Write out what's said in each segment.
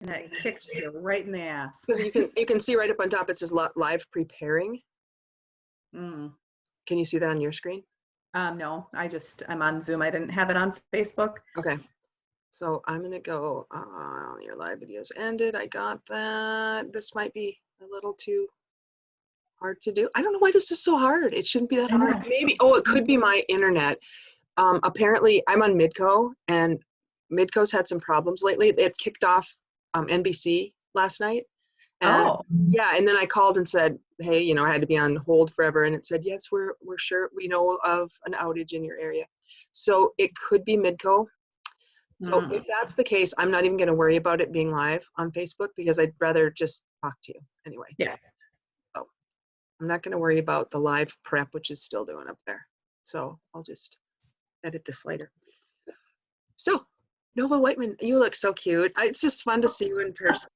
And it kicks you right in the ass. Because you can see right up on top, it says live preparing. Mm. Can you see that on your screen? No, I'm on Zoom. I didn't have it on Facebook. Okay. So I'm going to go, your live videos ended. I got that. This might be a little too hard to do. I don't know why this is so hard. It shouldn't be that hard. Maybe, it could be my internet. Apparently I'm on Midco, and Midco's had some problems lately. It kicked off NBC last night. And yeah, and then I called and said, hey, I had to be on hold forever. And it said, yes, we're sure we know of an outage in your area. So it could be Midco. So if that's the case, I'm not even going to worry about it being live on Facebook, because I'd rather just talk to you anyway. Yeah. So I'm not going to worry about the live prep, which is still doing up there. So I'll just edit this later. So Nova Wightman, you look so cute. It's just fun to see you in person.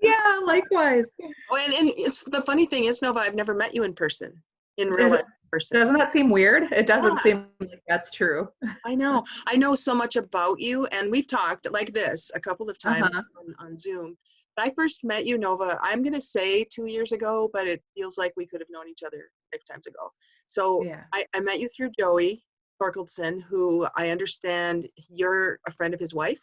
Yeah, likewise. Oh, and it's the funny thing is, Nova, I've never met you in person, in real life person. Doesn't that seem weird? It doesn't seem like that's true. I know so much about you, and we've talked like this a couple of times on Zoom. But I first met you, Nova, I'm going to say 2 years ago, but it feels like we could have known each other lifetimes ago. So yeah. I met you through Joey Torkeldsen, who I understand you're a friend of his wife.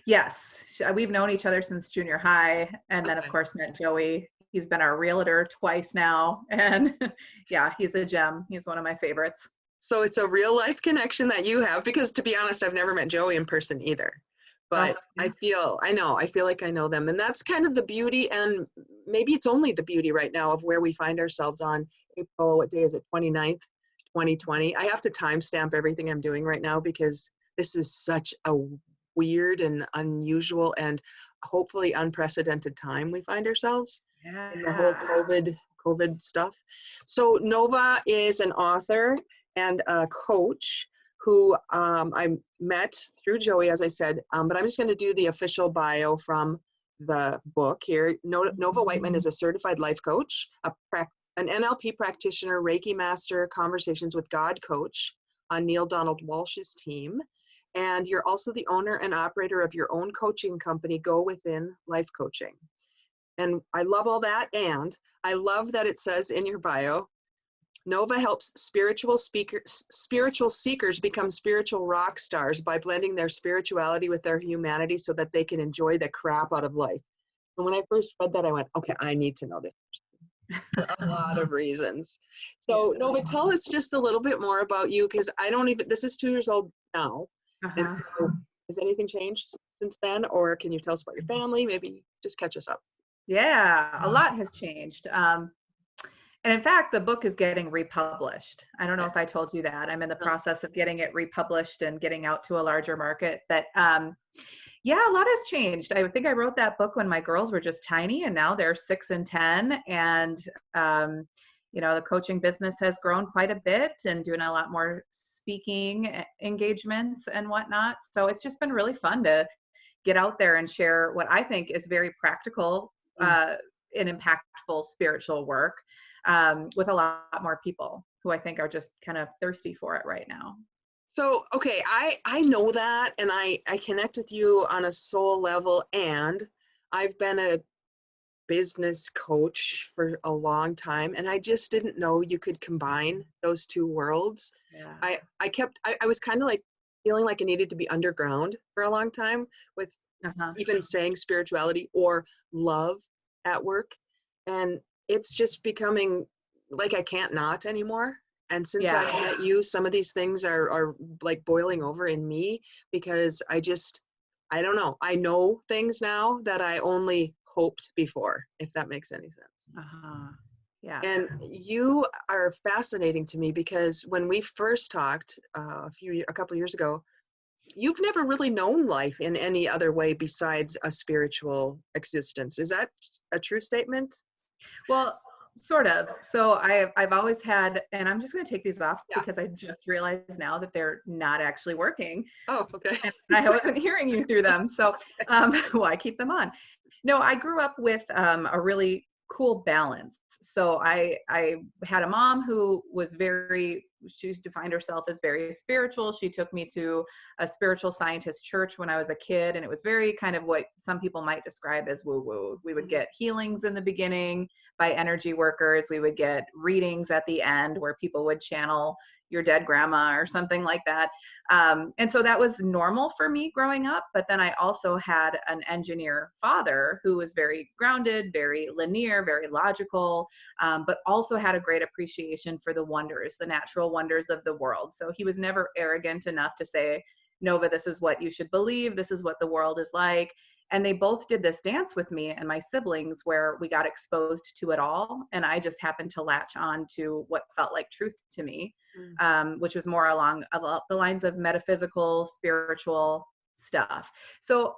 Yes, we've known each other since junior high, and then of course met Joey. He's been our realtor twice now, and yeah, he's a gem. He's one of my favorites. So it's a real life connection that you have, because to be honest, I've never met Joey in person either. But I feel like I know them, and that's kind of the beauty, and maybe it's only the beauty right now of where we find ourselves on April, what day is it, 29th, 2020. I have to timestamp everything I'm doing right now, because this is such a weird and unusual and hopefully unprecedented time we find ourselves in the whole COVID stuff. So Nova is an author and a coach who I met through Joey, as I said, but I'm just going to do the official bio from the book here. Nova Wightman is a certified life coach, an NLP practitioner, Reiki master, conversations with God coach on Neil Donald Walsh's team. And you're also the owner and operator of your own coaching company, Go Within Life Coaching. And I love all that. And I love that it says in your bio, Nova helps spiritual seekers become spiritual rock stars by blending their spirituality with their humanity so that they can enjoy the crap out of life. And when I first read that, I went, okay, I need to know this for a lot of reasons. So Nova, tell us just a little bit more about you, because this is 2 years old now. And so has anything changed since then, or can you tell us about your family? Maybe just catch us up. Yeah, a lot has changed. And in fact, the book is getting republished. I don't know if I told you that. I'm in the process of getting it republished and getting out to a larger market. But yeah, a lot has changed. I think I wrote that book when my girls were just tiny, and now they're 6 and 10. And the coaching business has grown quite a bit, and doing a lot more speaking engagements and whatnot. So it's just been really fun to get out there and share what I think is very practical and impactful spiritual work with a lot more people who I think are just kind of thirsty for it right now. So, okay, I know that, and I connect with you on a soul level, and I've been a business coach for a long time, and I just didn't know you could combine those two worlds. Yeah. I was kind of like feeling like I needed to be underground for a long time with even saying spirituality or love at work, and it's just becoming like I can't not anymore. And since I met you, some of these things are like boiling over in me, because I don't know. I know things now that I only hoped before, if that makes any sense. Yeah. And you are fascinating to me, because when we first talked a couple of years ago, you've never really known life in any other way besides a spiritual existence. Is that a true statement? Well, sort of. So I've always had, and I'm just going to take these off because I just realized now that they're not actually working. Oh, okay. And I wasn't hearing you through them. So why keep them on? No, I grew up with a really cool balance. So I had a mom who was she defined herself as very spiritual. She took me to a spiritual scientist church when I was a kid, and it was very kind of what some people might describe as woo woo. We would get healings in the beginning by energy workers. We would get readings at the end where people would channel your dead grandma or something like that. And so that was normal for me growing up. But then I also had an engineer father who was very grounded, very linear, very logical, but also had a great appreciation for the wonders, the natural wonders of the world. So he was never arrogant enough to say, Nova, this is what you should believe. This is what the world is like. And they both did this dance with me and my siblings where we got exposed to it all. And I just happened to latch on to what felt like truth to me, which was more along the lines of metaphysical, spiritual stuff. So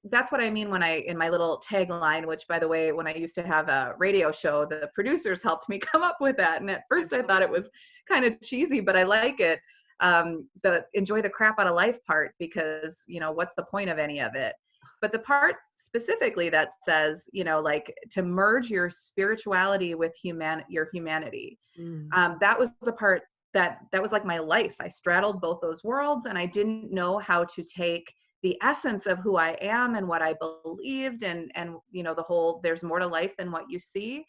that's what I mean when in my little tagline, which by the way, when I used to have a radio show, the producers helped me come up with that. And at first I thought it was kind of cheesy, but I like it. The enjoy the crap out of life part, because, what's the point of any of it? But the part specifically that says, like to merge your spirituality with your humanity, that was the part that was like my life. I straddled both those worlds, and I didn't know how to take the essence of who I am and what I believed, and the whole there's more to life than what you see,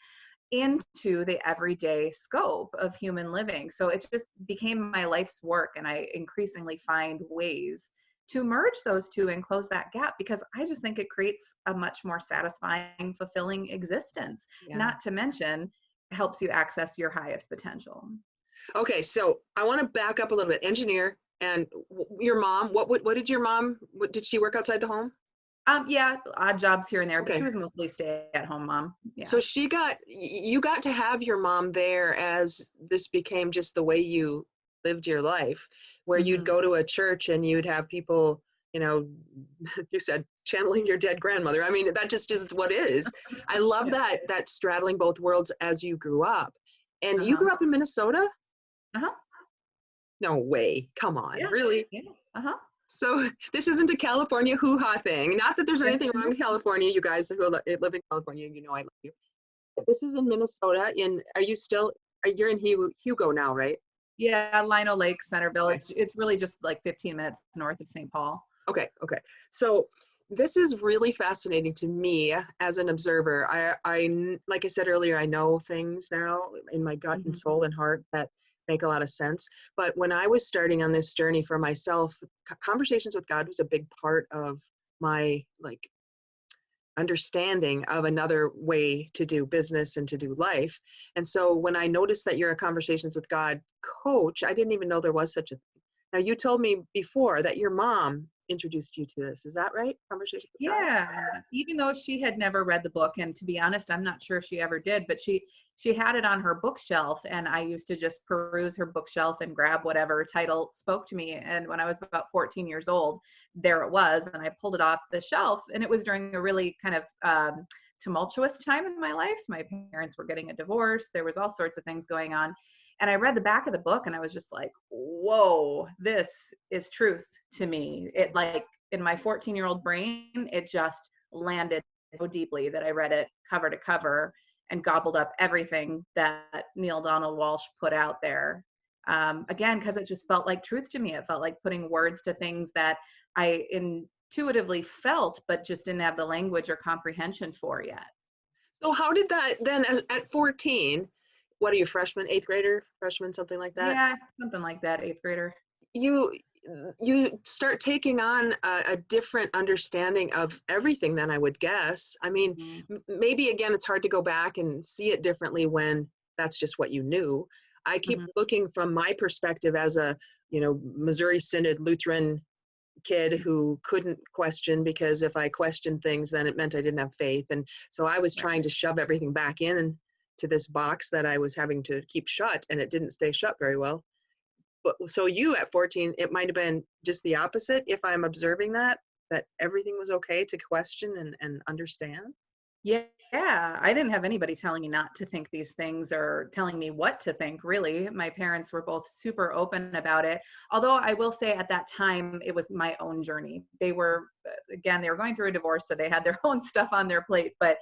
into the everyday scope of human living. So it just became my life's work, and I increasingly find ways to merge those two and close that gap, because I just think it creates a much more satisfying, fulfilling existence. Yeah. Not to mention, helps you access your highest potential. Okay, so I want to back up a little bit. Engineer, and your mom, what did your mom, did she work outside the home? Yeah, odd jobs here and there, but she was mostly stay-at-home mom. Yeah. So you got to have your mom there as this became just the way you lived your life, where you'd go to a church and you'd have people, you said channeling your dead grandmother. I mean, that just is what it is. I love that straddling both worlds as you grew up. And you grew up in Minnesota? No way. Come on. Yeah. Really? Yeah. So this isn't a California hoo-ha thing. Not that there's anything wrong with California. You guys who live in California, I love you. But this is in Minnesota. You're in Hugo now, right? Yeah, Lino Lake, Centerville. Okay. It's really just like 15 minutes north of St. Paul. Okay. So this is really fascinating to me as an observer. I like I said earlier, I know things now in my gut and soul and heart that make a lot of sense. But when I was starting on this journey for myself, conversations with God was a big part of my understanding of another way to do business and to do life. And so when I noticed that you're a Conversations with God coach, I didn't even know there was such a thing. Now, you told me before that your mom introduced you to this. Is that right? Conversations with God? Yeah, even though she had never read the book, and to be honest, I'm not sure if she ever did, but she had it on her bookshelf, and I used to just peruse her bookshelf and grab whatever title spoke to me. And when I was about 14 years old, there it was, and I pulled it off the shelf, and it was during a really kind of tumultuous time in my life. My parents were getting a divorce. There was all sorts of things going on. And I read the back of the book, and I was just like, whoa, this is truth to me. It in my 14-year-old brain, it just landed so deeply that I read it cover to cover and gobbled up everything that Neale Donald Walsch put out there. Again, because it just felt like truth to me. It felt like putting words to things that I intuitively felt, but just didn't have the language or comprehension for yet. So how did that then, at 14, what are you, freshman, 8th grader, freshman, something like that? Yeah, something like that, 8th grader. You start taking on a different understanding of everything than I would guess. I mean, maybe again, it's hard to go back and see it differently when that's just what you knew. I keep looking from my perspective as a, Missouri Synod Lutheran kid who couldn't question, because if I questioned things, then it meant I didn't have faith. And so I was trying to shove everything back in to this box that I was having to keep shut, and it didn't stay shut very well. But so you at 14, it might have been just the opposite, if I'm observing that everything was okay to question and understand. Yeah, I didn't have anybody telling me not to think these things or telling me what to think, really. My parents were both super open about it. Although I will say at that time, it was my own journey. They were, again, they were going through a divorce, so they had their own stuff on their plate. But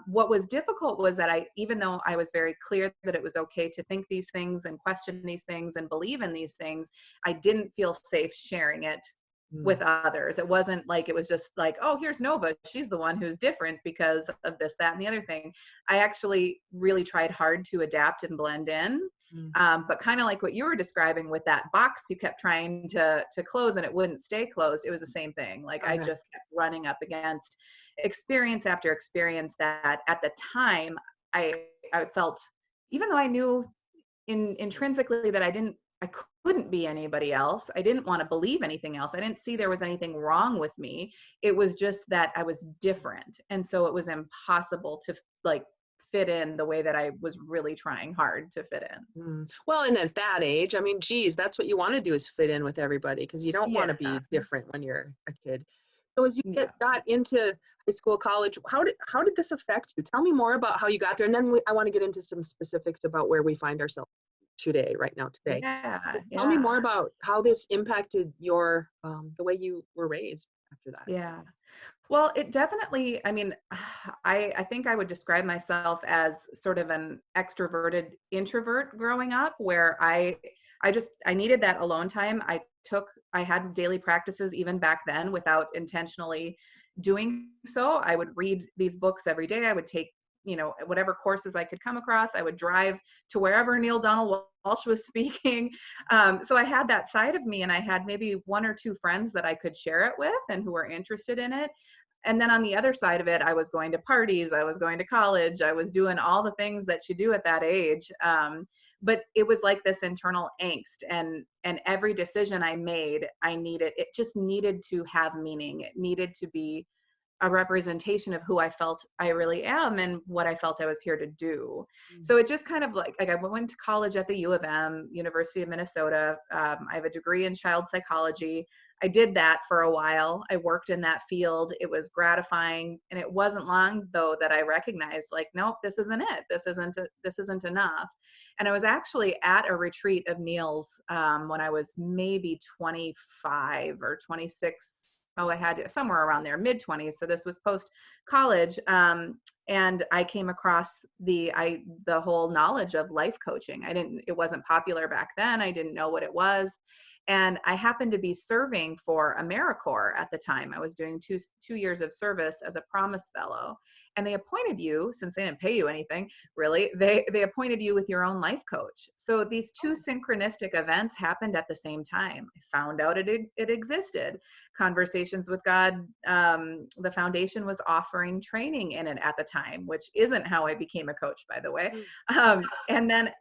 what was difficult was that even though I was very clear that it was okay to think these things and question these things and believe in these things, I didn't feel safe sharing it Mm, with others. It wasn't like it was just like, oh, here's Nova. She's the one who's different because of this, that, and the other thing. I actually really tried hard to adapt and blend in. mm, But kind of like what you were describing with that box you kept trying to close and it wouldn't stay closed. It was the same thing. Like I okay. just kept running up against experience after experience that at the time I felt, even though I knew intrinsically that I couldn't be anybody else. I didn't want to believe anything else. I didn't see there was anything wrong with me. It was just that I was different. And so it was impossible to like fit in the way that I was really trying hard to fit in. Well, and at that age, I mean, geez, that's what you want to do is fit in with everybody because you don't want Yeah. to be different when you're a kid. So as you Yeah. got into high school, college, how did this affect you? Tell me more about how you got there, and then I want to get into some specifics about where we find ourselves today, right now, today. Yeah. But tell me Yeah. more about how this impacted your the way you were raised after that. Yeah. Well, it definitely, I mean, I think I would describe myself as sort of an extroverted introvert growing up where I needed that alone time. I had daily practices even back then without intentionally doing so. I would read these books every day. I would take, whatever courses I could come across. I would drive to wherever Neil Donald Walsh was speaking. So I had that side of me, and I had maybe one or two friends that I could share it with and who were interested in it. And then on the other side of it, I was going to parties, I was going to college, I was doing all the things that you do at that age. But it was like this internal angst, and every decision I made, it just needed to have meaning. It needed to be a representation of who I felt I really am and what I felt I was here to do. Mm. So it just kind of like I went to college at the U of M, University of Minnesota. I have a degree in child psychology. I did that for a while. I worked in that field. It was gratifying, and it wasn't long though that I recognized like, nope, this isn't it. This isn't enough. And I was actually at a retreat of Neil's when I was maybe 25 or 26. Oh, I had to, somewhere around there, mid 20s. So this was post college. And I came across the whole knowledge of life coaching. It wasn't popular back then. I didn't know what it was. And I happened to be serving for AmeriCorps at the time. I was doing two years of service as a Promise Fellow. And they appointed you, since they didn't pay you anything, really, they appointed you with your own life coach. So these two synchronistic events happened at the same time. I found out it existed. Conversations with God, the foundation was offering training in it at the time, which isn't how I became a coach, by the way. And then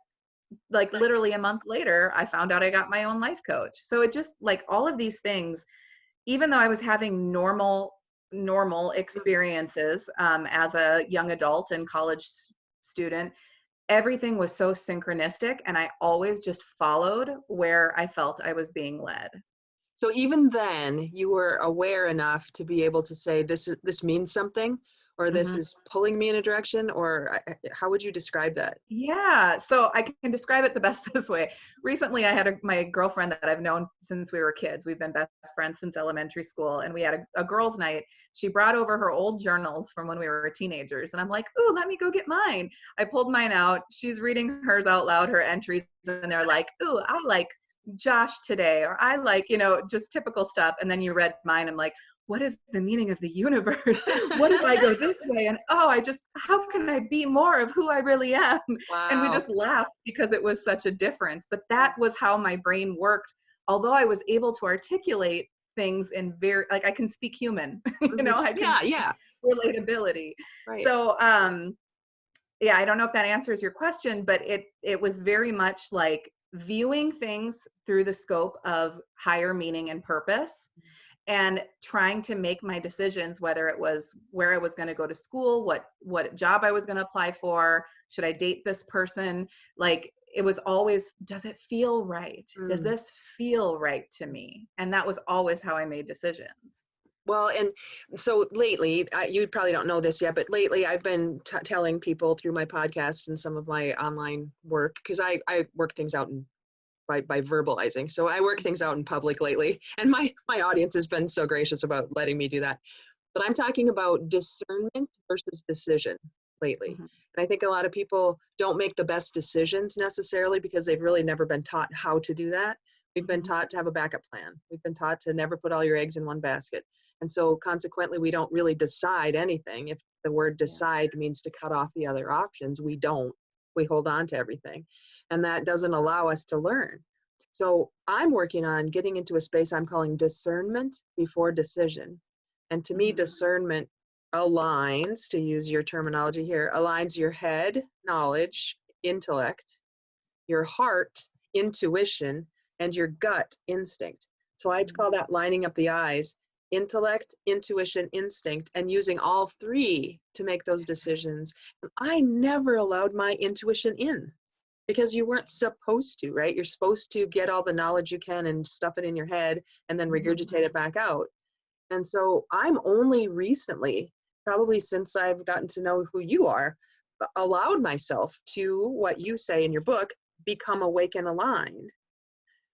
like literally a month later, I found out I got my own life coach. So it just like all of these things, even though I was having normal experiences as a young adult and college student, everything was so synchronistic, and I always just followed where I felt I was being led. So even then, you were aware enough to be able to say, this means something, or this Mhm. is pulling me in a direction, or how would you describe that? Yeah, so I can describe it the best this way. Recently, I had my girlfriend that I've known since we were kids. We've been best friends since elementary school, and we had a girls' night. She brought over her old journals from when we were teenagers, and I'm like, "Ooh, let me go get mine." I pulled mine out. She's reading hers out loud, her entries, and they're like, "Ooh, I like Josh today," or "I like," just typical stuff. And then you read mine. I'm like, what is the meaning of the universe? What if I go this way? And how can I be more of who I really am? And we Wow. just laughed because it was such a difference. But that was how my brain worked. Although I was able to articulate things in very, like I can speak human, Mhm. I can Yeah, speak yeah, relatability. right. So, yeah, I don't know if that answers your question, but it was very much like viewing things through the scope of higher meaning and purpose, and trying to make my decisions, whether it was where I was going to go to school, what job I was going to apply for, should I date this person? Like it was always, does it feel right? Does Mm. this feel right to me? And that was always how I made decisions. Well, and so lately, you probably don't know this yet, but lately I've been telling people through my podcast and some of my online work, because I work things out by verbalizing. So I work things out in public lately, and my audience has been so gracious about letting me do that. But I'm talking about discernment versus decision lately. Mhm. And I think a lot of people don't make the best decisions necessarily because they've really never been taught how to do that. We've been Mhm. taught to have a backup plan. We've been taught to never put all your eggs in one basket. And so consequently, we don't really decide anything. If the word Yeah. decide means to cut off the other options, we don't. We hold on to everything. And that doesn't allow us to learn. So I'm working on getting into a space I'm calling discernment before decision. And to me, Mhm. discernment aligns, to use your terminology here, aligns your head, knowledge, intellect, your heart, intuition, and your gut, instinct. So I call that lining up the eyes, intellect, intuition, instinct, and using all three to make those decisions. And I never allowed my intuition in because you weren't supposed to, right? You're supposed to get all the knowledge you can and stuff it in your head and then Mhm. regurgitate it back out. And so I'm only recently, probably since I've gotten to know who you are, allowed myself to, what you say in your book, become awake and aligned,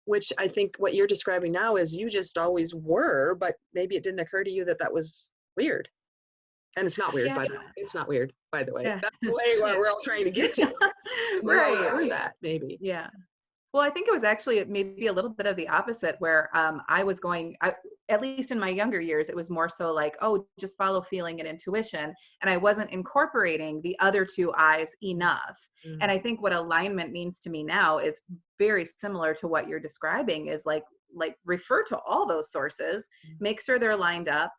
which I think what you're describing now is you just always were, but maybe it didn't occur to you that that was weird. And it's not weird, Yeah. by the way. It's not weird, by the way. Yeah. That's the way what Yeah. we're all trying to get to. And you always Right. were that, maybe. Yeah. Well, I think it was actually maybe a little bit of the opposite where I was going, at least in my younger years, it was more so like, oh, just follow feeling and intuition. And I wasn't incorporating the other two eyes enough. And Mm. I think what alignment means to me now is very similar to what you're describing is like refer to all those sources, make sure they're lined up,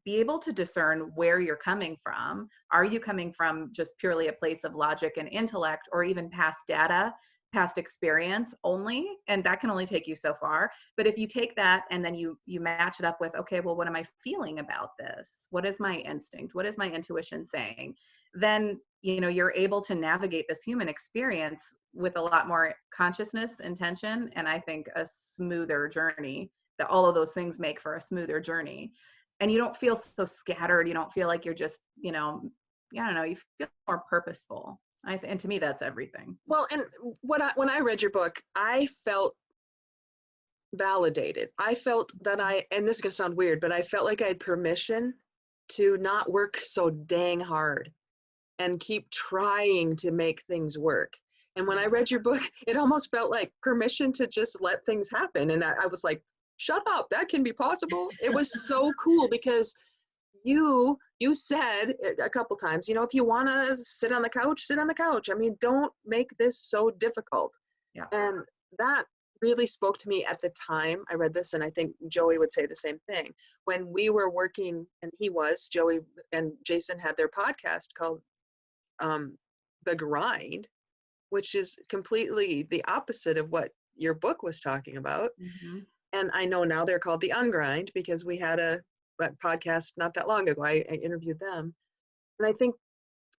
be able to discern where you're coming from. Are you coming from just purely a place of logic and intellect or even past data, past experience only, and that can only take you so far. But if you take that and then you match it up with, okay, well, what am I feeling about this? What is my instinct? What is my intuition saying? Then you're able to navigate this human experience with a lot more consciousness, intention, and I think a smoother journey. That all of those things make for a smoother journey, and you don't feel so scattered. You don't feel like you're just I don't know, you feel more purposeful. And to me, that's everything. Well, and when I read your book, I felt validated. I felt that and this is gonna sound weird, but I felt like I had permission to not work so dang hard and keep trying to make things work. And when I read your book, it almost felt like permission to just let things happen. And I was like, shut up, that can be possible. It was so cool because you said it a couple times, if you want to sit on the couch, sit on the couch. I mean, don't make this so difficult. Yeah. And that really spoke to me at the time I read this, and I think Joey would say the same thing. When we were working, and Joey and Jason had their podcast called The Grind, which is completely the opposite of what your book was talking about. Mhm. And I know now they're called The Ungrind because we had that podcast not that long ago. I interviewed them. And I think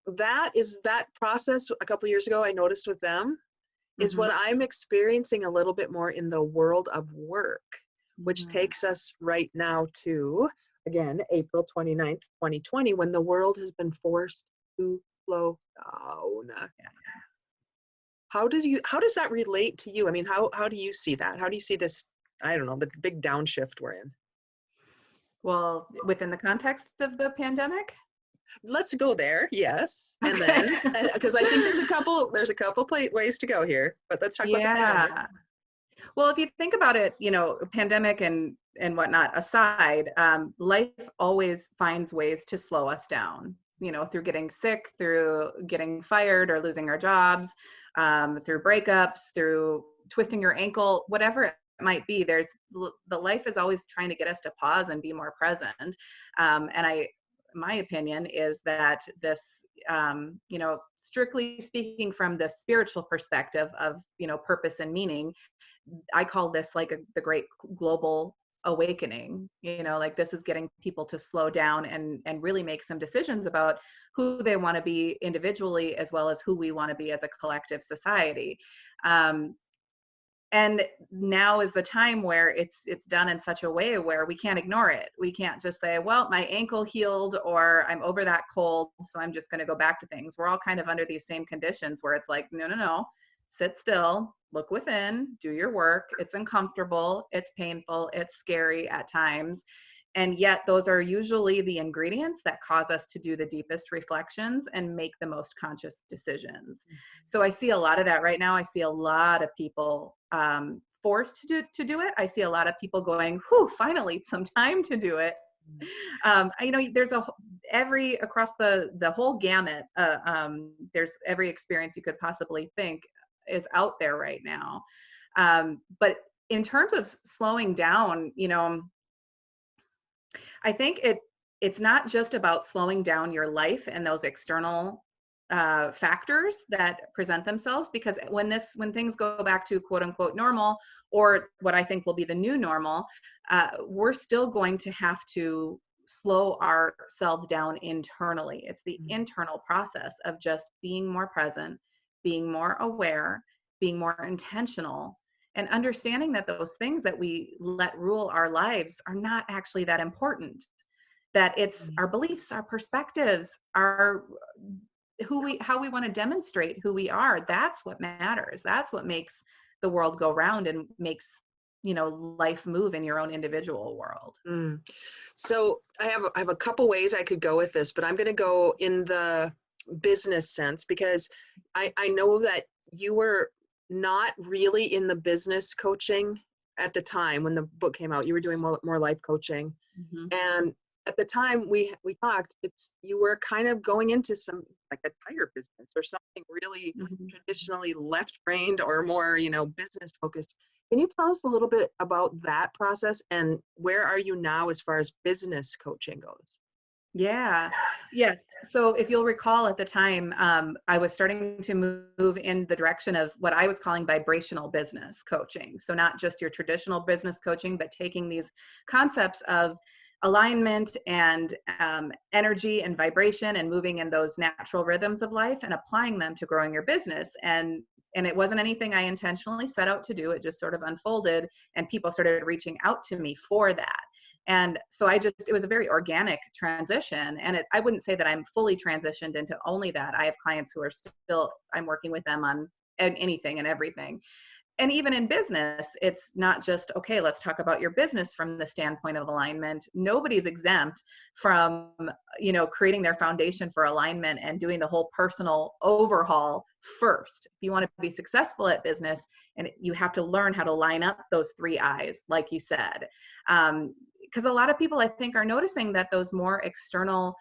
that process a couple of years ago I noticed with them is Mhm. what I'm experiencing a little bit more in the world of work, which Mhm. takes us right now to, again, April 29th, 2020, when the world has been forced to slow down. Yeah. How does that relate to you? I mean, how do you see that? How do you see this, I don't know, the big downshift we're in? Well, within the context of the pandemic? Let's go there, yes. And Okay. then, because I think there's a couple ways to go here, but let's talk about the pandemic. Yeah. Well, if you think about it, pandemic and whatnot aside, life always finds ways to slow us down. Through getting sick, through getting fired or losing our jobs, through breakups, through twisting your ankle, whatever it might be. The life is always trying to get us to pause and be more present. And my opinion is that this strictly speaking from the spiritual perspective of purpose and meaning, I call this like the great global awakening. Like this is getting people to slow down and really make some decisions about who they want to be individually as well as who we want to be as a collective society. And now is the time where it's done in such a way where we can't ignore it. We can't just say, well, my ankle healed, or I'm over that cold, so I'm just going to go back to things. We're all kind of under these same conditions where it's like, no, no, no, sit still, look within, do your work. It's uncomfortable, it's painful, it's scary at times. And yet those are usually the ingredients that cause us to do the deepest reflections and make the most conscious decisions. So I see a lot of that right now. I see a lot of people forced to do it. I see a lot of people going, whew, finally some time to do it. There's across the whole gamut, there's every experience you could possibly think is out there right now. But in terms of slowing down, I think it's not just about slowing down your life and those external factors that present themselves, because when things go back to quote unquote normal, or what I think will be the new normal, we're still going to have to slow ourselves down internally. It's the internal process of just being more present, being more aware, being more intentional, and understanding that those things that we let rule our lives are not actually that important. That it's our beliefs, our perspectives, how we want to demonstrate who we are. That's what matters. That's what makes the world go round and makes, life move in your own individual world. So I have a couple ways I could go with this, but I'm going to go in the business sense, because I know that you were not really in the business coaching at the time when the book came out. You were doing more life coaching. And at the time we talked, you were kind of going into some like a tire business or something really traditionally left-brained or more, business focused. Can you tell us a little bit about that process, and where are you now as far as business coaching goes? Yeah. Yes. So if you'll recall at the time, I was starting to move in the direction of what I was calling vibrational business coaching. So not just your traditional business coaching, but taking these concepts of alignment and energy and vibration and moving in those natural rhythms of life and applying them to growing your business. And it wasn't anything I intentionally set out to do. It just sort of unfolded, and people started reaching out to me for that. And so it was a very organic transition. And I wouldn't say that I'm fully transitioned into only that. I have clients who are still, I'm working with them on anything and everything. And even in business, it's not just, okay, let's talk about your business from the standpoint of alignment. Nobody's exempt from, creating their foundation for alignment and doing the whole personal overhaul first. If you want to be successful at business, and you have to learn how to line up those 3 eyes, like you said. Because a lot of people, I think, are noticing that those more external,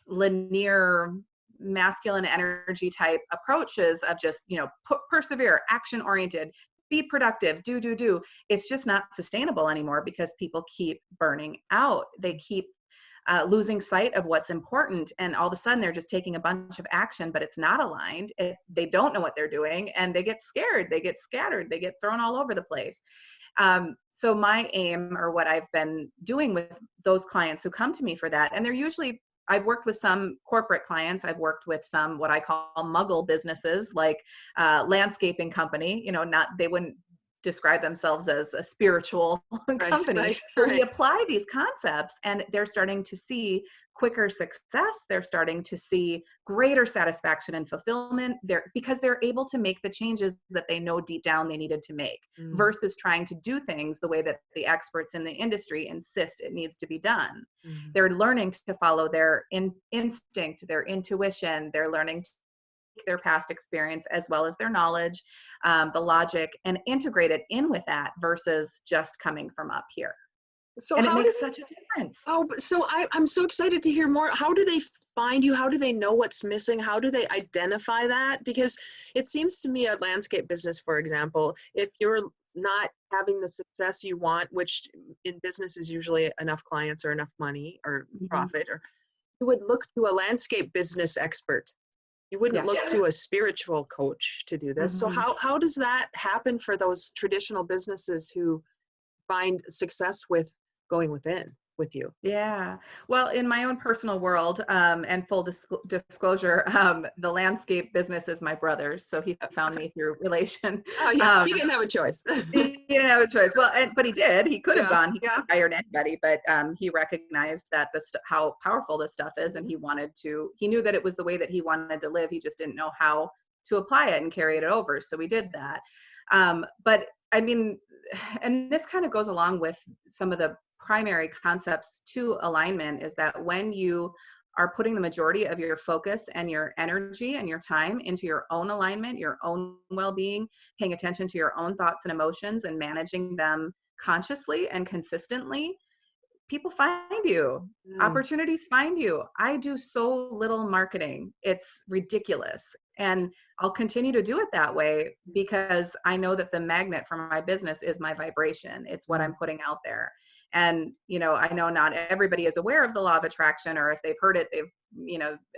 linear, masculine energy type approaches of just, persevere, action oriented, be productive, do. It's just not sustainable anymore, because people keep burning out. They keep losing sight of what's important. And all of a sudden they're just taking a bunch of action, but it's not aligned. They don't know what they're doing, and they get scared, they get scattered, they get thrown all over the place. So my aim, or what I've been doing with those clients who come to me for that, and they're usually, I've worked with some corporate clients. I've worked with some what I call muggle businesses, like landscaping company. They wouldn't describe themselves as a spiritual company. Right. But we apply these concepts, and they're starting to see quicker success. They're starting to see greater satisfaction and fulfillment because they're able to make the changes that they know deep down they needed to make, versus trying to do things the way that the experts in the industry insist it needs to be done. They're learning to follow their instinct, their intuition. They're learning to take their past experience as well as their knowledge, the logic, and integrate it in with that, versus just coming from up here. So and it makes such a difference. So I'm so excited to hear more. How do they find you? How do they know what's missing? How do they identify that? Because it seems to me a landscape business, for example, if you're not having the success you want, which in business is usually enough clients or enough money or profit, or you would look to a landscape business expert. You wouldn't look to a spiritual coach to do this. So how does that happen for those traditional businesses who find success with going within? Mm-hmm. you? Yeah. Well, in my own personal world, and full disclosure, the landscape business is my brother's, so he found me through relation. Oh yeah, Um, he didn't have a choice. he didn't have a choice. Well, but he did. He could have Yeah, gone. He could yeah. have hired anybody, but he recognized that how powerful this stuff is, and Mhm. he wanted to. He knew that it was the way that he wanted to live. He just didn't know how to apply it and carry it over. So we did that. But I mean, and this kind of goes along with some of the primary concepts to alignment, is that when you are putting the majority of your focus and your energy and your time into your own alignment, your own well-being, paying attention to your own thoughts and emotions and managing them consciously and consistently, people find you. Mm, Opportunities find you. I do so little marketing. It's ridiculous. And I'll continue to do it that way because I know that the magnet for my business is my vibration. It's what I'm mm, putting out there. And, I know not everybody is aware of the law of attraction, or if they've heard it, they've,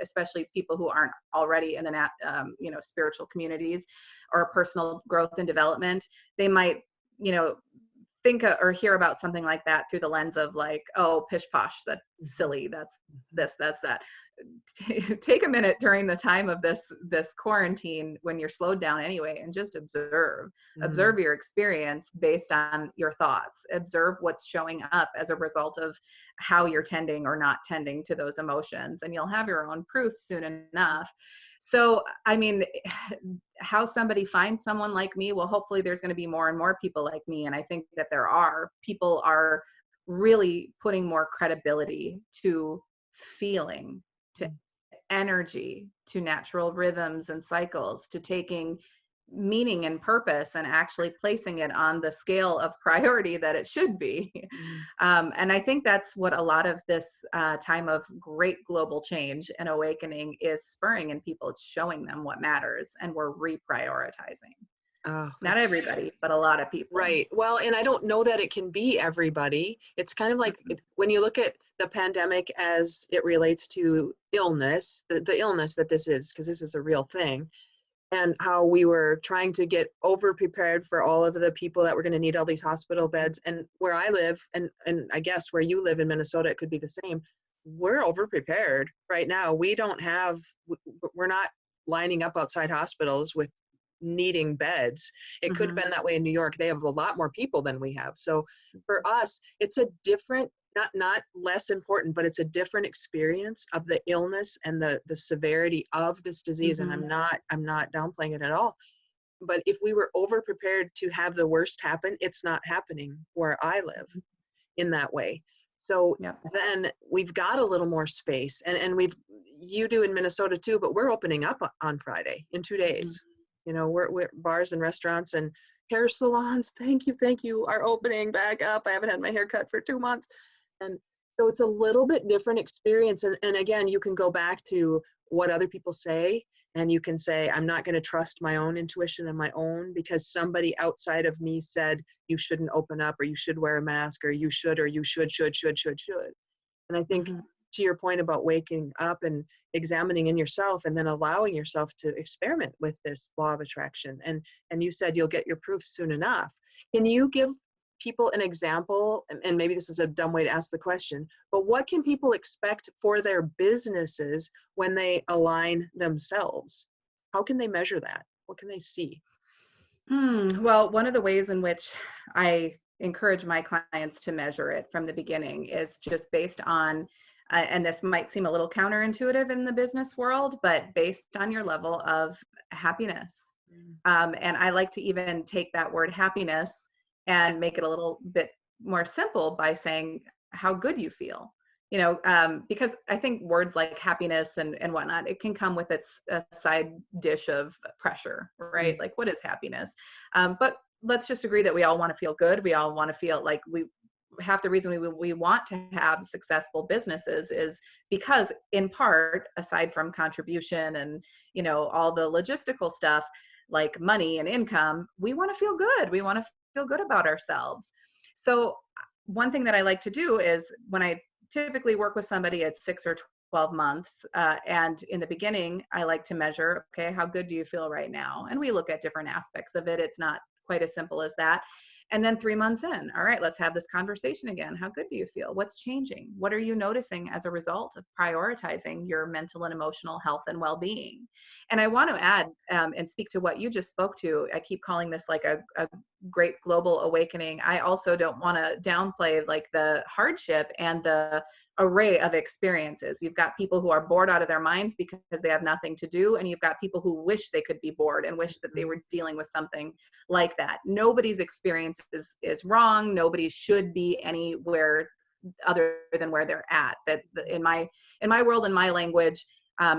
especially people who aren't already in the, spiritual communities or personal growth and development, they might, you know, think or hear about something like that through the lens of like, oh, pish posh, that's mhm, silly, that's mhm, this, that's that. Take a minute during the time of this quarantine when you're slowed down anyway, and just mm, observe your experience based on your thoughts. Observe what's showing up as a result of how you're tending or not tending to those emotions, and you'll have your own proof soon enough. So I mean, how somebody finds someone like me, well, hopefully there's going to be more and more people like me, and I think that people are really putting more credibility to feeling, to mm, energy, to natural rhythms and cycles, to taking meaning and purpose and actually placing it on the scale of priority that it should be. mm. And I think that's what a lot of this time of great global change and awakening is spurring in people. It's showing them what matters, and we're reprioritizing. Oh, Not that's everybody, but a lot of people. right. Well, and I don't know that it can be everybody. It's kind of like Mhm. when you look at the pandemic as it relates to illness, the illness that this is, because this is a real thing, and how we were trying to get over prepared for all of the people that were going to need all these hospital beds. And where I live, and I guess where you live in Minnesota, it could be the same. We're over prepared right now. We don't have, we're not lining up outside hospitals with needing beds. It could have Mhm. been that way in New York. They have a lot more people than we have. So for us, it's a different, not less important, but it's a different experience of the illness and the severity of this disease. And Mhm. I'm not downplaying it at all. But if we were over prepared to have the worst happen, it's not happening where I live in that way. So Yep. then we've got a little more space, and you do in Minnesota too, but we're opening up on Friday in 2 days. Mhm. We're bars and restaurants and hair salons. Thank you, are opening back up. I haven't had my hair cut for 2 months. And so it's a little bit different experience. And again, you can go back to what other people say, and you can say, I'm not going to trust my own intuition and my own because somebody outside of me said you shouldn't open up, or you should wear a mask, or you should, should. And I think Mhm. to your point about waking up and examining in yourself and then allowing yourself to experiment with this law of attraction. And you said you'll get your proof soon enough. Can you give people an example? And maybe this is a dumb way to ask the question, but what can people expect for their businesses when they align themselves? How can they measure that? What can they see? Well, one of the ways in which I encourage my clients to measure it from the beginning is just based on, and this might seem a little counterintuitive in the business world, but based on your level of happiness. Mm, And I like to even take that word happiness and make it a little bit more simple by saying how good you feel. Because I think words like happiness and whatnot, it can come with its side dish of pressure, right? mm, Like, what is happiness? But let's just agree that we all want to feel good. We all want to feel like half the reason we want to have successful businesses is because, in part, aside from contribution and all the logistical stuff like money and income, we want to feel good. We want to feel good about ourselves. So one thing that I like to do is, when I typically work with somebody at 6 or 12 months, and in the beginning, I like to measure, okay, how good do you feel right now? And we look at different aspects of it. It's not quite as simple as that. And then 3 months in, all right, let's have this conversation again. How good do you feel? What's changing? What are you noticing as a result of prioritizing your mental and emotional health and well-being? And I want to add and speak to what you just spoke to. I keep calling this like a great global awakening. I also don't want to downplay like the hardship and the array of experiences. You've got people who are bored out of their minds because they have nothing to do, and you've got people who wish they could be bored and wish that they were dealing with something like that. Nobody's experience is wrong. Nobody should be anywhere other than where they're at. That in my world, in my language,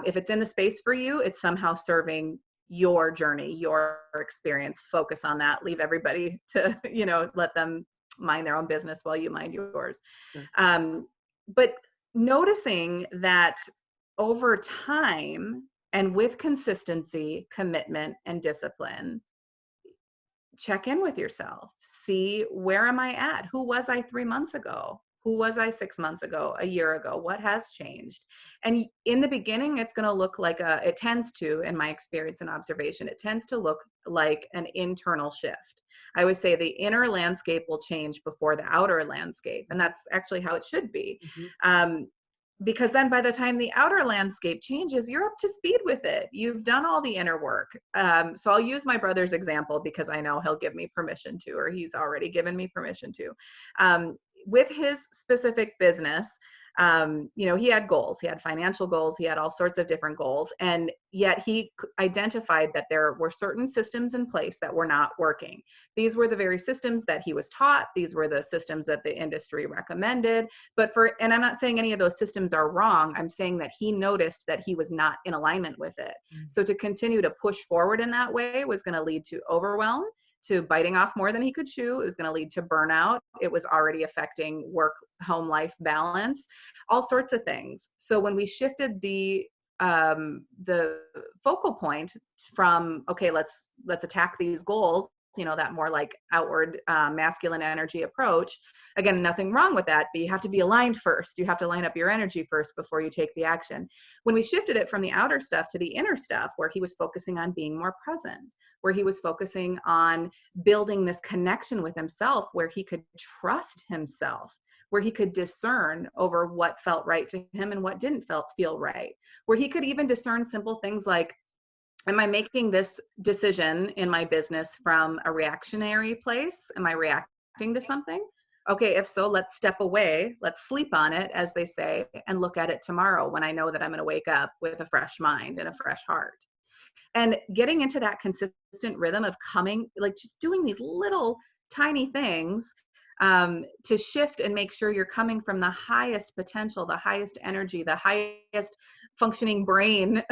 if it's in the space for you, it's somehow serving your journey, your experience. Focus on that. Leave everybody to, let them mind their own business while you mind yours. Sure. But noticing that over time and with consistency, commitment, and discipline, check in with yourself. See, where am I at? Who was I 3 months ago? Who was I 6 months ago, a year ago? What has changed? And in the beginning, it's going to look like it tends to, in my experience and observation, it tends to look like an internal shift. I always say the inner landscape will change before the outer landscape. And that's actually how it should be. Mm-hmm. Because then by the time the outer landscape changes, you're up to speed with it. You've done all the inner work. So I'll use my brother's example because I know he'll give me permission to, or he's already given me permission to. With his specific business, he had goals. He had financial goals. He had all sorts of different goals. And yet he identified that there were certain systems in place that were not working. These were the very systems that he was taught. These were the systems that the industry recommended. And I'm not saying any of those systems are wrong. I'm saying that he noticed that he was not in alignment with it. Mm-hmm. So to continue to push forward in that way was going to lead to overwhelm, to biting off more than he could chew. It was going to lead to burnout. It was already affecting work-home life balance, all sorts of things. So when we shifted the focal point from, okay, let's attack these goals, that more like outward masculine energy approach. Again, nothing wrong with that, but you have to be aligned first. You have to line up your energy first before you take the action. When we shifted it from the outer stuff to the inner stuff, where he was focusing on being more present, where he was focusing on building this connection with himself, where he could trust himself, where he could discern over what felt right to him and what didn't feel right, where he could even discern simple things like, am I making this decision in my business from a reactionary place? Am I reacting to something? Okay, if so, let's step away. Let's sleep on it, as they say, and look at it tomorrow when I know that I'm going to wake up with a fresh mind and a fresh heart. And getting into that consistent rhythm of coming, like just doing these little tiny things to shift and make sure you're coming from the highest potential, the highest energy, the highest functioning brain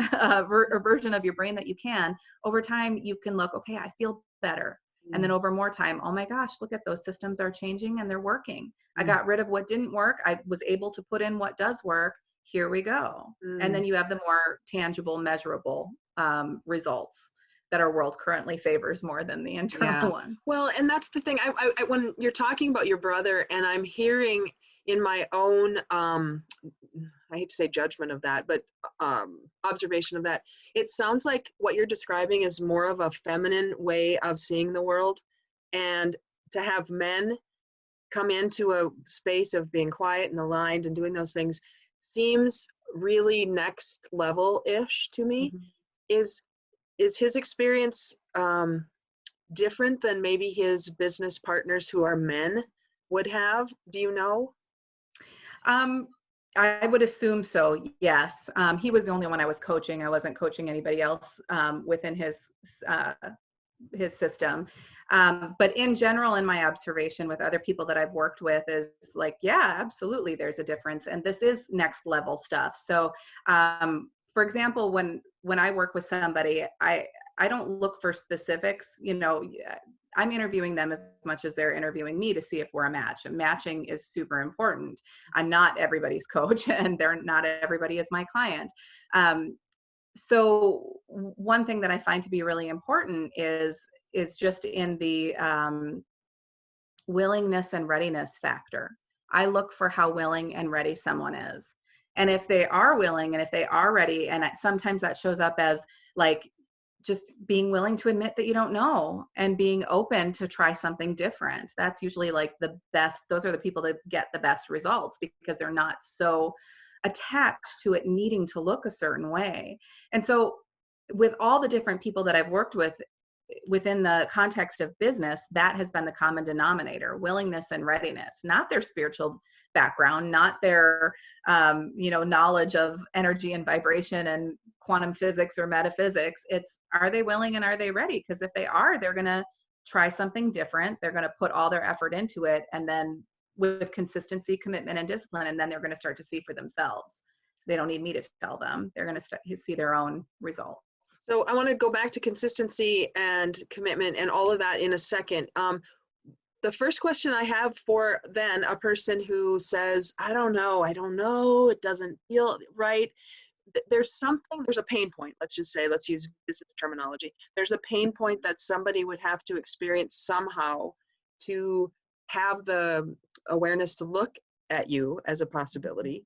version of your brain that you can. Over time, you can look, okay, I feel better. And then over more time, oh my gosh, look at those systems are changing and they're working. I got rid of what didn't work. I was able to put in what does work. Here we go. And then you have the more tangible, measurable results that our world currently favors more than the internal one. Well, and that's the thing. I when you're talking about your brother, and I'm hearing in my own, I hate to say judgment of that, but observation of that, it sounds like what you're describing is more of a feminine way of seeing the world. And to have men come into a space of being quiet and aligned and doing those things seems really next level-ish to me. Mm-hmm. Is his experience different than maybe his business partners who are men would have? Do you know? I would assume so, yes. He was the only one I was coaching. I wasn't coaching anybody else within his system. But in general, in my observation with other people that I've worked with is like, yeah, absolutely, there's a difference. And this is next level stuff. So for example, when I work with somebody, I don't look for specifics. I'm interviewing them as much as they're interviewing me to see if we're a match. And matching is super important. I'm not everybody's coach, and not everybody is my client. So one thing that I find to be really important is just in the willingness and readiness factor. I look for how willing and ready someone is. And if they are willing and if they are ready, and sometimes that shows up as like just being willing to admit that you don't know and being open to try something different. That's usually like the best. Those are the people that get the best results because they're not so attached to it needing to look a certain way. And so with all the different people that I've worked with within the context of business, that has been the common denominator: willingness and readiness, not their spiritual background, not their knowledge of energy and vibration and quantum physics or metaphysics. It's, are they willing and are they ready? Because if they are, they're going to try something different. They're going to put all their effort into it, and then with consistency, commitment, and discipline, and then they're going to start to see for themselves. They don't need me to tell them. They're going to see their own results. So I want to go back to consistency and commitment and all of that in a second. The first question I have for then a person who says, I don't know, it doesn't feel right. There's a pain point. Let's just say, let's use business terminology. There's a pain point that somebody would have to experience somehow to have the awareness to look at you as a possibility.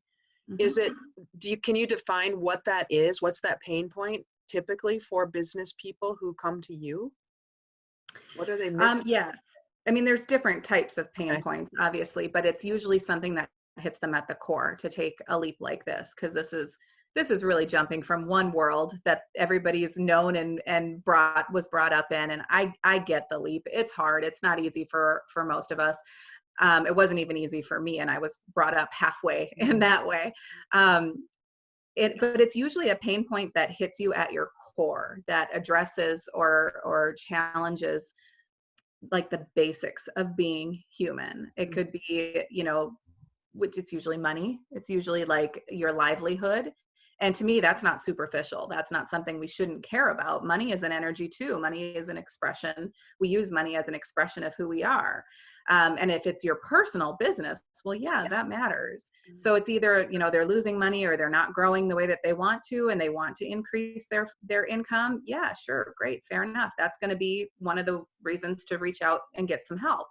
Mm-hmm. Can you define what that is? What's that pain point typically for business people who come to you? What are they missing? Yeah. I mean, there's different types of pain points, obviously, but it's usually something that hits them at the core to take a leap like this, because this is really jumping from one world that everybody's known and was brought up in. And I get the leap. It's hard. It's not easy for most of us. It wasn't even easy for me, and I was brought up halfway in that way. But it's usually a pain point that hits you at your core, that addresses or challenges like the basics of being human. It could be, which it's usually money. It's usually like your livelihood. And to me, that's not superficial. That's not something we shouldn't care about. Money is an energy too. Money is an expression. We use money as an expression of who we are. And if it's your personal business, well, yeah, that matters. So it's either, they're losing money or they're not growing the way that they want to, and they want to increase their income. Yeah, sure. Great. Fair enough. That's going to be one of the reasons to reach out and get some help.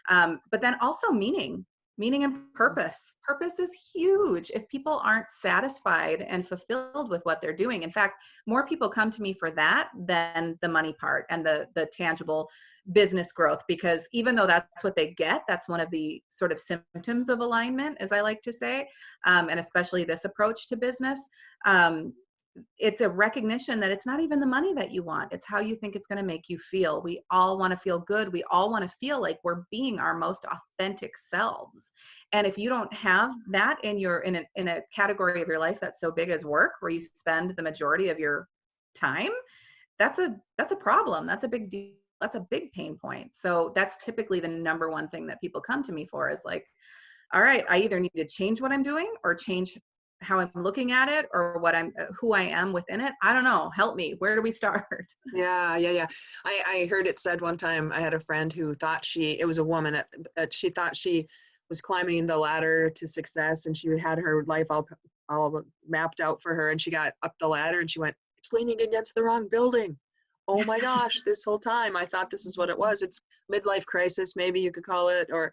But then also meaning and purpose. Purpose is huge. If people aren't satisfied and fulfilled with what they're doing, in fact, more people come to me for that than the money part and the tangible business growth, because even though that's what they get, that's one of the sort of symptoms of alignment, as I like to say, and especially this approach to business. It's a recognition that it's not even the money that you want. It's how you think it's going to make you feel. We all want to feel good. We all want to feel like we're being our most authentic selves. And if you don't have that in a category of your life that's so big as work, where you spend the majority of your time, that's a problem. That's a big deal. That's a big pain point. So that's typically the number one thing that people come to me for, is like, all right, I either need to change what I'm doing or change how I'm looking at it, or who I am within it. I don't know. Help me. Where do we start? Yeah. I heard it said one time. I had a friend who thought it was a woman, she thought she was climbing the ladder to success, and she had her life all mapped out for her. And she got up the ladder and she went, it's leaning against the wrong building. Oh my gosh, this whole time I thought this is what it was. It's midlife crisis, maybe you could call it, or,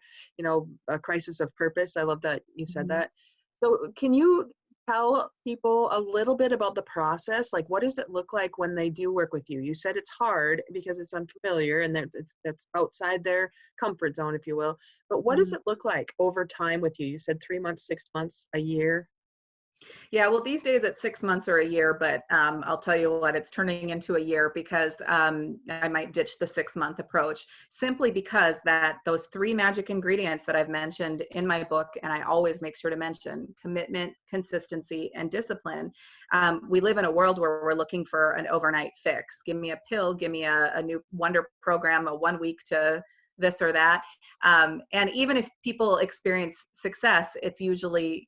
a crisis of purpose. I love that you said that. So can you tell people a little bit about the process? Like, what does it look like when they do work with you? You said it's hard because it's unfamiliar and that's outside their comfort zone, if you will. But what does it look like over time with you? You said 3 months, 6 months, a year? Yeah, well, these days it's 6 months or a year, but I'll tell you what, it's turning into a year, because I might ditch the 6-month approach, simply because those 3 magic ingredients that I've mentioned in my book, and I always make sure to mention: commitment, consistency, and discipline. We live in a world where we're looking for an overnight fix. Give me a pill, give me a new wonder program, a 1 week to this or that. And even if people experience success, it's usually,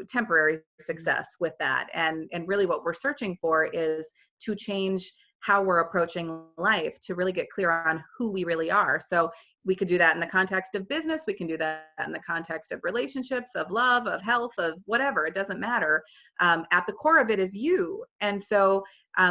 temporary success with that. And really what we're searching for is to change how we're approaching life, to really get clear on who we really are. So we could do that in the context of business. We can do that in the context of relationships, of love, of health, of whatever. It doesn't matter. At the core of it is you. And so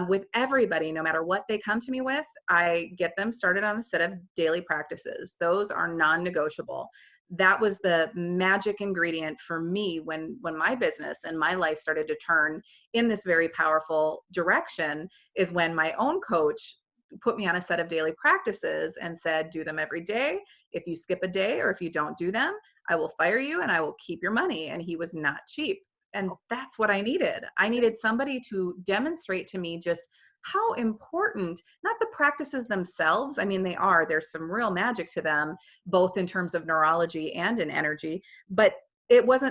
with everybody, no matter what they come to me with, I get them started on a set of daily practices. Those are non-negotiable. that was the magic ingredient for me when my business and my life started to turn in this very powerful direction, is when my own coach put me on a set of daily practices and said, do them every day. If you skip a day or if you don't do them, I will fire you and I will keep your money. And he was not cheap. And that's what I needed. I needed somebody to demonstrate to me just how important, not the practices themselves. I mean, there's some real magic to them, both in terms of neurology and in energy, but it was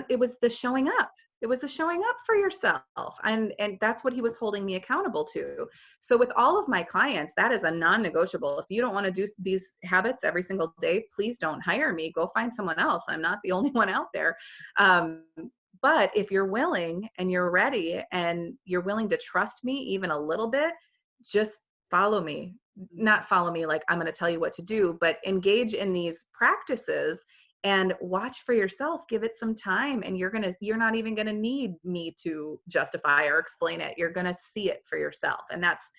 the showing up. It was the showing up for yourself. And that's what he was holding me accountable to. So with all of my clients, that is a non-negotiable. If you don't want to do these habits every single day, please don't hire me. Go find someone else. I'm not the only one out there. But if you're willing and you're ready and you're willing to trust me even a little bit, just follow me. Not follow me like I'm going to tell you what to do, but engage in these practices and watch for yourself. Give it some time, and you're not even going to need me to justify or explain it. You're going to see it for yourself. And that's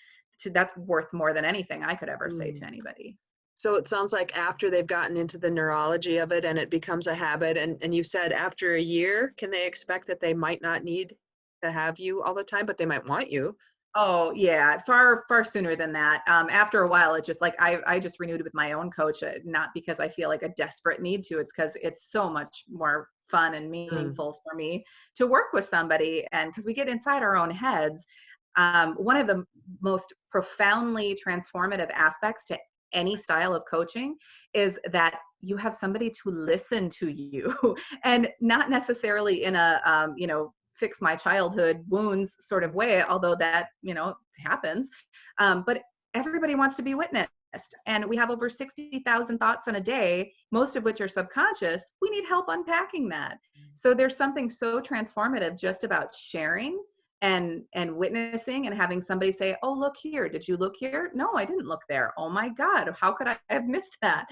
worth more than anything I could ever say to anybody. So it sounds like after they've gotten into the neurology of it and it becomes a habit, and you said after a year, can they expect that they might not need to have you all the time, but they might want you? Oh yeah, far sooner than that. After a while, it just like I just renewed with my own coach, not because I feel like a desperate need to. It's because it's so much more fun and meaningful for me to work with somebody, and because we get inside our own heads. One of the most profoundly transformative aspects to any style of coaching is that you have somebody to listen to you, and not necessarily in a fix my childhood wounds sort of way, although that happens, but everybody wants to be witnessed, and we have over 60,000 thoughts in a day, most of which are subconscious. We need help unpacking that. So there's something so transformative just about sharing and witnessing and having somebody say, oh, look here, did you look here? No, I didn't look there. Oh my God, how could I have missed that?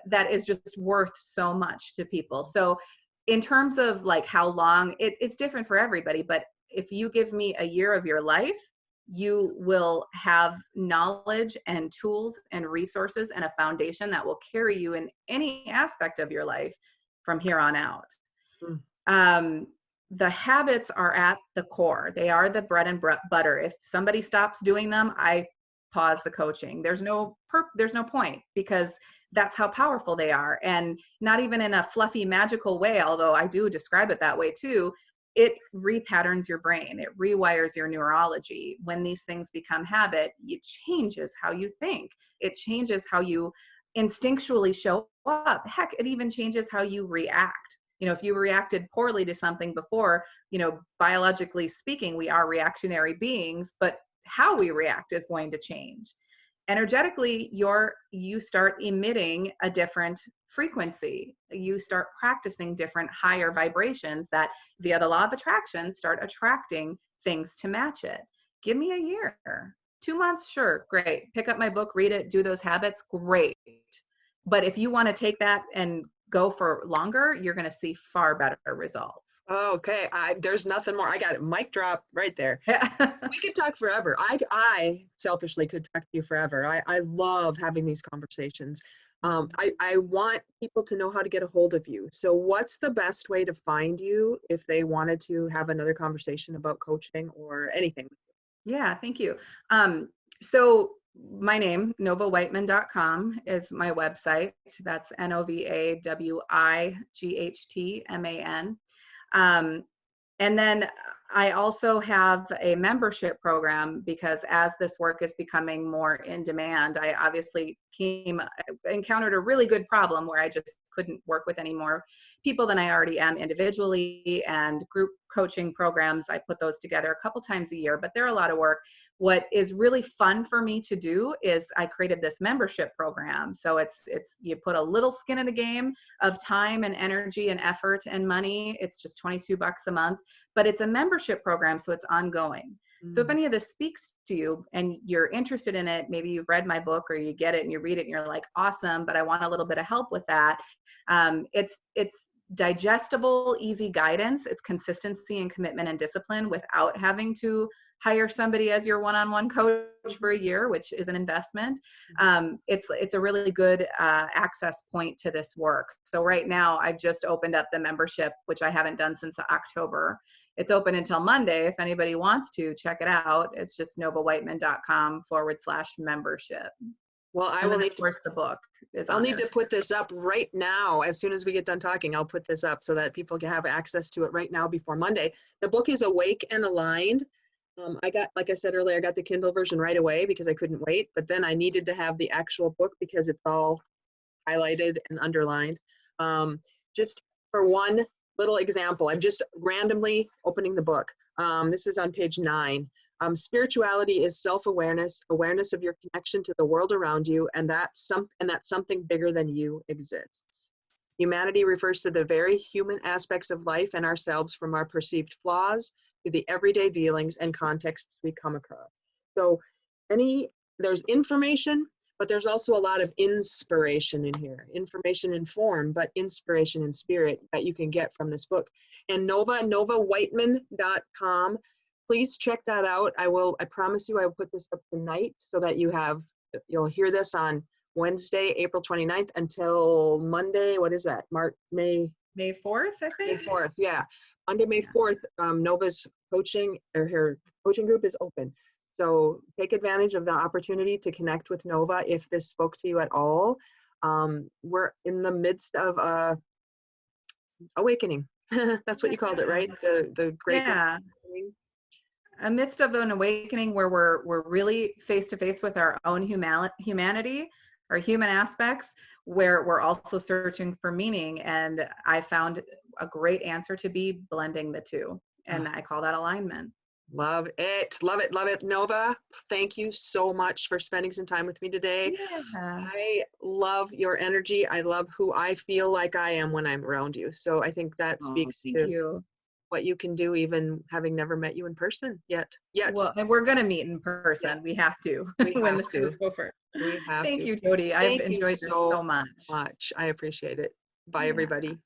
That is just worth so much to people. So in terms of like how long, it's different for everybody, but if you give me a year of your life, you will have knowledge and tools and resources and a foundation that will carry you in any aspect of your life from here on out. The habits are at the core. They are the bread and butter. If somebody stops doing them, I pause the coaching. There's no point, because that's how powerful they are. And not even in a fluffy, magical way, although I do describe it that way too. It repatterns your brain. It rewires your neurology. When these things become habit, it changes how you think. It changes how you instinctually show up. Heck, it even changes how you react. If you reacted poorly to something before, biologically speaking, we are reactionary beings, but how we react is going to change. Energetically, you start emitting a different frequency. You start practicing different higher vibrations that via the law of attraction start attracting things to match it. Give me a year, 2 months, sure, great. Pick up my book, read it, do those habits, great. But if you want to take that and go for longer, you're going to see far better results. Okay, there's nothing more. I got it. Mic drop right there. We could talk forever. I selfishly could talk to you forever. I love having these conversations. I want people to know how to get a hold of you. So what's the best way to find you if they wanted to have another conversation about coaching or anything? Yeah, thank you. So my name, novawightman.com, is my website. That's NOVAWIGHTMAN. And then I also have a membership program, because as this work is becoming more in demand, I obviously encountered a really good problem where I just couldn't work with any more people than I already am individually, and group coaching programs. I put those together a couple times a year, but they're a lot of work. What is really fun for me to do is I created this membership program. So it's you put a little skin in the game of time and energy and effort and money. It's just $22 a month, but it's a membership program, so it's ongoing. So if any of this speaks to you and you're interested in it, maybe you've read my book or you get it and you read it and you're like, awesome, but I want a little bit of help with that. It's digestible, easy guidance. It's consistency and commitment and discipline without having to hire somebody as your one-on-one coach for a year, which is an investment. It's a really good access point to this work. So right now I've just opened up the membership, which I haven't done since October. It's open until Monday. If anybody wants to check it out, it's just novawightman.com/membership. Well, I will need of course, the book is I'll on need there to put this up right now. As soon as we get done talking, I'll put this up so that people can have access to it right now before Monday. The book is Awake and Aligned. I got, like I said earlier, I got the Kindle version right away because I couldn't wait, but then I needed to have the actual book because it's all highlighted and underlined. Just for one little example, I'm just randomly opening the book. This is on page 9. Spirituality is self-awareness, awareness of your connection to the world around you, and that something bigger than you exists. Humanity refers to the very human aspects of life and ourselves, from our perceived flaws to the everyday dealings and contexts we come across. So there's information, but there's also a lot of inspiration in here. Information in form, but inspiration in spirit that you can get from this book. And NovaWightman.com. Please check that out. I promise you I will put this up tonight so that you'll hear this on Wednesday, April 29th until Monday. What is that? May 4th, I think. May 4th, yeah. Monday, May 4th, Nova's coaching, or her coaching group is open. So take advantage of the opportunity to connect with Nova if this spoke to you at all. We're in the midst of awakening. That's what you called it, right? The great awakening. Amidst of an awakening where we're really face to face with our own humanity, our human aspects, where we're also searching for meaning. And I found a great answer to be blending the two. And I call that alignment. Love it. Love it. Love it. Nova, thank you so much for spending some time with me today. Yeah. I love your energy. I love who I feel like I am when I'm around you. So I think that speaks to what you can do, even having never met you in person yet. Well, and we're going to meet in person. Yes. We have to. When the shows go first. We have Thank to. you, Jody. I've enjoyed this so much. I appreciate it. Bye, everybody.